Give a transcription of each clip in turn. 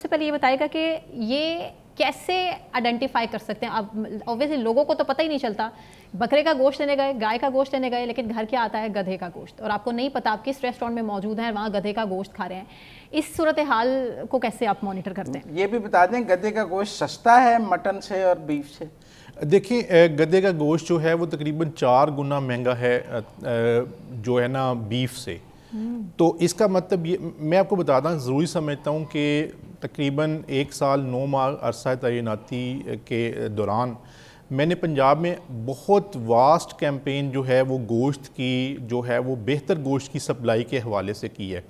سے پہلے یہ بتائے گا کہ یہ کیسے آئیڈینٹیفائی کر سکتے ہیں؟ اب اوبویسلی لوگوں کو تو پتہ ہی نہیں چلتا، بکرے کا گوشت لینے گئے، گائے کا گوشت لینے گئے، لیکن گھر کیا آتا ہے؟ گدھے کا گوشت، اور آپ کو نہیں پتا آپ کس ریسٹورینٹ میں موجود ہیں، وہاں گدھے کا گوشت کھا رہے ہیں۔ اس صورتحال کو کیسے آپ مانیٹر کرتے ہیں؟ یہ بھی بتا دیں گدھے کا گوشت سستا ہے مٹن سے اور بیف سے؟ دیکھیں گدھے کا گوشت جو ہے وہ تقریباً 4 گنا مہنگا ہے جو ہے نا بیف سے۔ تو اس کا مطلب یہ میں آپ کو بتاتا ہوں، ضروری سمجھتا ہوں کہ تقریباً 1 سال 9 ماہ عرصہ تعیناتی کے دوران میں نے پنجاب میں بہت واسٹ کیمپین جو ہے وہ گوشت کی جو ہے وہ بہتر گوشت کی سپلائی کے حوالے سے کی ہے۔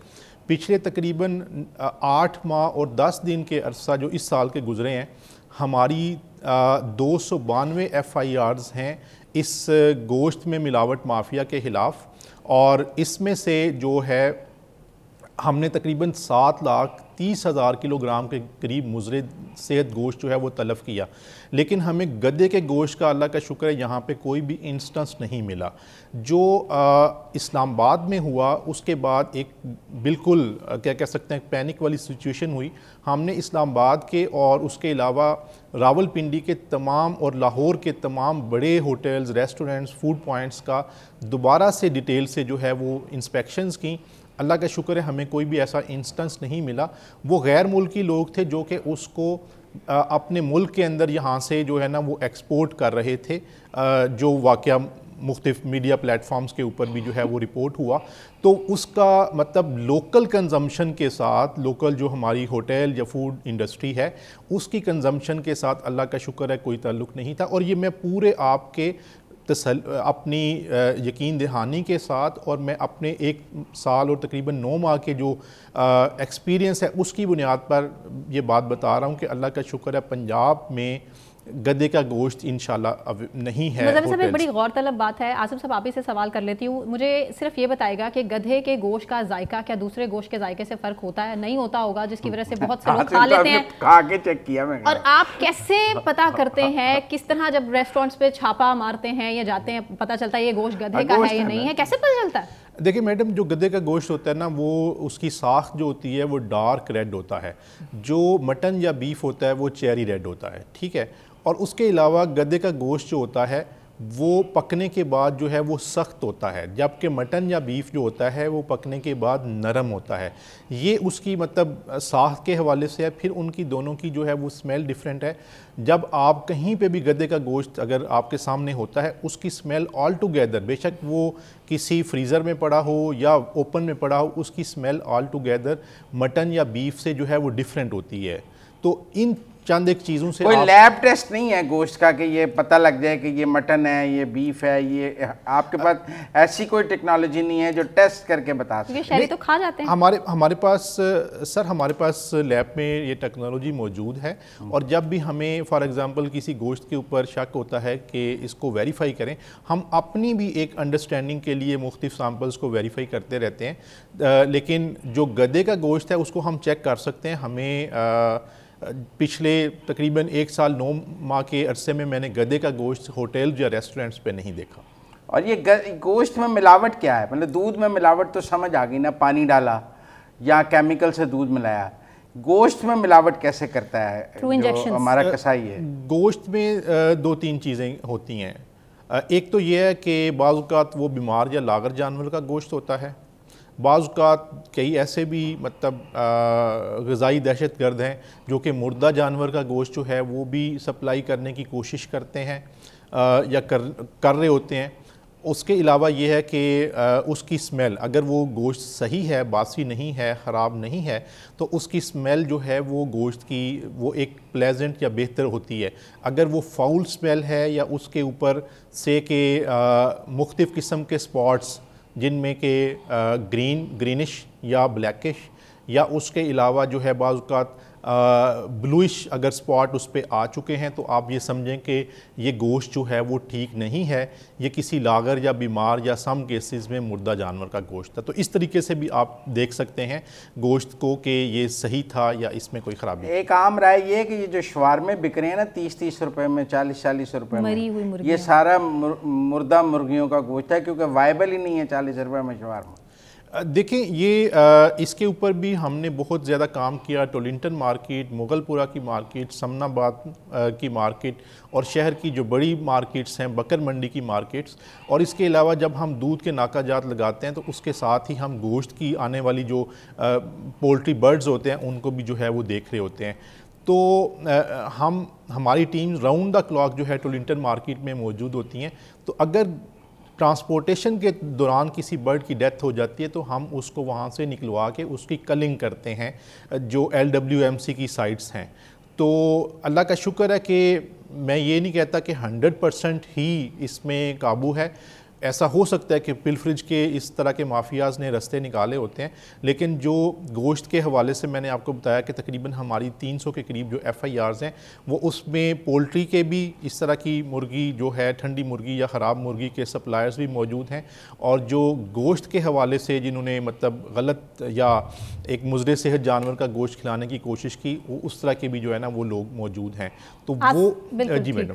پچھلے تقریباً 8 ماہ اور 10 دن کے عرصہ جو اس سال کے گزرے ہیں، ہماری 292 FIRs ہیں اس گوشت میں ملاوٹ مافیا کے خلاف، اور اس میں سے جو ہے ہم نے تقریباً 7,30,000 کلو گرام کے قریب مضر صحت گوشت جو ہے وہ تلف کیا، لیکن ہمیں گدھے کے گوشت کا اللہ کا شکر ہے یہاں پہ کوئی بھی انسٹنس نہیں ملا۔ جو اسلام آباد میں ہوا اس کے بعد ایک بالکل کیا کہہ سکتے ہیں پینک والی سچویشن ہوئی۔ ہم نے اسلام آباد کے اور اس کے علاوہ راول پنڈی کے تمام اور لاہور کے تمام بڑے ہوٹلز، ریسٹورنٹس، فوڈ پوائنٹس کا دوبارہ سے ڈیٹیل سے جو ہے وہ انسپیکشنز کی۔ اللہ کا شکر ہے ہمیں کوئی بھی ایسا انسٹنس نہیں ملا۔ وہ غیر ملکی لوگ تھے جو کہ اس کو اپنے ملک کے اندر یہاں سے جو ہے نا وہ ایکسپورٹ کر رہے تھے، جو واقعہ مختلف میڈیا پلیٹ فارمز کے اوپر بھی جو ہے وہ رپورٹ ہوا۔ تو اس کا مطلب لوکل کنزمپشن کے ساتھ، لوکل جو ہماری ہوٹل یا فوڈ انڈسٹری ہے اس کی کنزمپشن کے ساتھ اللہ کا شکر ہے کوئی تعلق نہیں تھا۔ اور یہ میں پورے آپ کے اپنی یقین دہانی کے ساتھ اور میں اپنے 1 سال اور تقریباً 9 ماہ کے جو ایکسپیرینس ہے اس کی بنیاد پر یہ بات بتا رہا ہوں کہ اللہ کا شکر ہے پنجاب میں گدھے کا گوشت انشاءاللہ اب نہیں ہے۔ مظفر صاحب بڑی غور طلب بات ہے، عاصم صاحب آپ ہی سے سوال کر لیتی ہوں، مجھے صرف یہ بتائے گا کہ گدھے کے گوشت کا ذائقہ کیا دوسرے گوشت کے ذائقے سے فرق ہوتا ہے؟ نہیں ہوتا ہوگا، جس کی وجہ سے بہت سے لوگ کھا لیتے ہیں، کھا کے چیک کیا میں۔ اور آپ کیسے پتہ کرتے ہیں کس طرح جب ریسٹورنٹس پہ چھاپا مارتے ہیں یا جاتے ہیں پتہ چلتا ہے یہ گوشت گدھے کا ہے یا نہیں ہے؟ کیسے پتہ چلتا ہے؟ دیکھیں میڈم، جو گدھے کا گوشت ہوتا ہے نا وہ اس کی ساخت جو ہوتی ہے وہ ڈارک ریڈ ہوتا ہے، جو مٹن یا بیف ہوتا ہے وہ چیری ریڈ ہوتا ہے، ٹھیک ہے۔ اور اس کے علاوہ گدھے کا گوشت جو ہوتا ہے وہ پکنے کے بعد جو ہے وہ سخت ہوتا ہے، جبکہ مٹن یا بیف جو ہوتا ہے وہ پکنے کے بعد نرم ہوتا ہے۔ یہ اس کی مطلب ساخت کے حوالے سے ہے۔ پھر ان کی دونوں کی جو ہے وہ سمیل ڈیفرنٹ ہے۔ جب آپ کہیں پہ بھی گدھے کا گوشت اگر آپ کے سامنے ہوتا ہے اس کی سمیل آل ٹوگیدر، بے شک وہ کسی فریزر میں پڑا ہو یا اوپن میں پڑا ہو، اس کی سمیل آل ٹوگیدر مٹن یا بیف سے جو ہے وہ ڈیفرنٹ ہوتی ہے۔ تو ان چند ایک چیزوں سے کوئی لیب ٹیسٹ نہیں ہے گوشت کا کہ یہ پتہ لگ جائے کہ یہ مٹن ہے، یہ بیف ہے، یہ آپ کے پاس ایسی کوئی ٹیکنالوجی نہیں ہے جو ٹیسٹ کر کے بتا سکے؟ یہ شہری تو کھا جاتے ہیں۔ ہمارے پاس سر ہمارے پاس لیب میں یہ ٹیکنالوجی موجود ہے، اور جب بھی ہمیں فار ایگزامپل کسی گوشت کے اوپر شک ہوتا ہے کہ اس کو ویریفائی کریں، ہم اپنی بھی ایک انڈرسٹینڈنگ کے لیے مختلف سیمپلز کو ویریفائی کرتے رہتے ہیں۔ لیکن جو گدھے کا گوشت ہے اس کو ہم چیک کر سکتے ہیں۔ ہمیں پچھلے تقریباً 1 سال 9 ماہ کے عرصے میں نے گدھے کا گوشت ہوٹل یا ریسٹورنٹس پہ نہیں دیکھا۔ اور یہ گوشت میں ملاوٹ کیا ہے؟ مطلب دودھ میں ملاوٹ تو سمجھ آ گئی نا، پانی ڈالا یا کیمیکل سے دودھ ملایا، گوشت میں ملاوٹ کیسے کرتا ہے جو ہمارا کسائی ہے؟ گوشت میں 2-3 چیزیں ہوتی ہیں۔ ایک تو یہ ہے کہ بعض اوقات وہ بیمار یا لاغر جانور کا گوشت ہوتا ہے، بعض اوقات کئی ایسے بھی مطلب غذائی دہشت گرد ہیں جو کہ مردہ جانور کا گوشت جو ہے وہ بھی سپلائی کرنے کی کوشش کرتے ہیں یا کر رہے ہوتے ہیں۔ اس کے علاوہ یہ ہے کہ اس کی سمیل، اگر وہ گوشت صحیح ہے، باسی نہیں ہے، خراب نہیں ہے، تو اس کی سمیل جو ہے وہ گوشت کی وہ ایک پلیزنٹ یا بہتر ہوتی ہے۔ اگر وہ فاؤل سمیل ہے یا اس کے اوپر سے کہ مختلف قسم کے سپاٹس جن میں کہ گرینش یا بلیکش، یا اس کے علاوہ جو ہے بعض اوقات بلوئش اگر سپاٹ اس پہ آ چکے ہیں، تو آپ یہ سمجھیں کہ یہ گوشت جو ہے وہ ٹھیک نہیں ہے، یہ کسی لاغر یا بیمار یا سم کیسز میں مردہ جانور کا گوشت ہے۔ تو اس طریقے سے بھی آپ دیکھ سکتے ہیں گوشت کو کہ یہ صحیح تھا یا اس میں کوئی خرابی۔ ایک عام رائے یہ ہے کہ یہ جو شوارمے بک رہے ہیں نا 30 روپے میں، 40 روپے میں، یہ سارا مردہ مرغیوں کا گوشت ہے، کیونکہ وائبل ہی نہیں ہے 40 روپے میں شوارمہ۔ دیکھیں یہ اس کے اوپر بھی ہم نے بہت زیادہ کام کیا. ٹولنٹن مارکیٹ, مغل پورہ کی مارکیٹ, سمن آباد کی مارکیٹ اور شہر کی جو بڑی مارکیٹس ہیں, بکر منڈی کی مارکیٹس, اور اس کے علاوہ جب ہم دودھ کے ناکہ جات لگاتے ہیں تو اس کے ساتھ ہی ہم گوشت کی آنے والی جو پولٹری برڈز ہوتے ہیں ان کو بھی جو ہے وہ دیکھ رہے ہوتے ہیں. تو ہماری ٹیم راؤنڈ دا کلاک جو ہے ٹولنٹن مارکیٹ میں موجود ہوتی ہیں. تو اگر ٹرانسپورٹیشن کے دوران کسی برڈ کی ڈیتھ ہو جاتی ہے تو ہم اس کو وہاں سے نکلوا کے اس کی کلنگ کرتے ہیں جو LWMC کی سائٹس ہیں. تو اللہ کا شکر ہے کہ میں یہ نہیں کہتا کہ 100% ہی اس میں قابو ہے. ایسا ہو سکتا ہے کہ پلفریج کے اس طرح کے مافیاز نے رستے نکالے ہوتے ہیں, لیکن جو گوشت کے حوالے سے میں نے آپ کو بتایا کہ تقریباً ہماری 300 کے قریب جو FIRs ہیں وہ اس میں پولٹری کے بھی اس طرح کی مرغی جو ہے ٹھنڈی مرغی یا خراب مرغی کے سپلائرز بھی موجود ہیں, اور جو گوشت کے حوالے سے جنہوں نے مطلب غلط یا ایک مضر صحت جانور کا گوشت کھلانے کی کوشش کی, وہ اس طرح کے بھی جو ہے نا وہ لوگ موجود ہیں. تو وہ جی میڈم.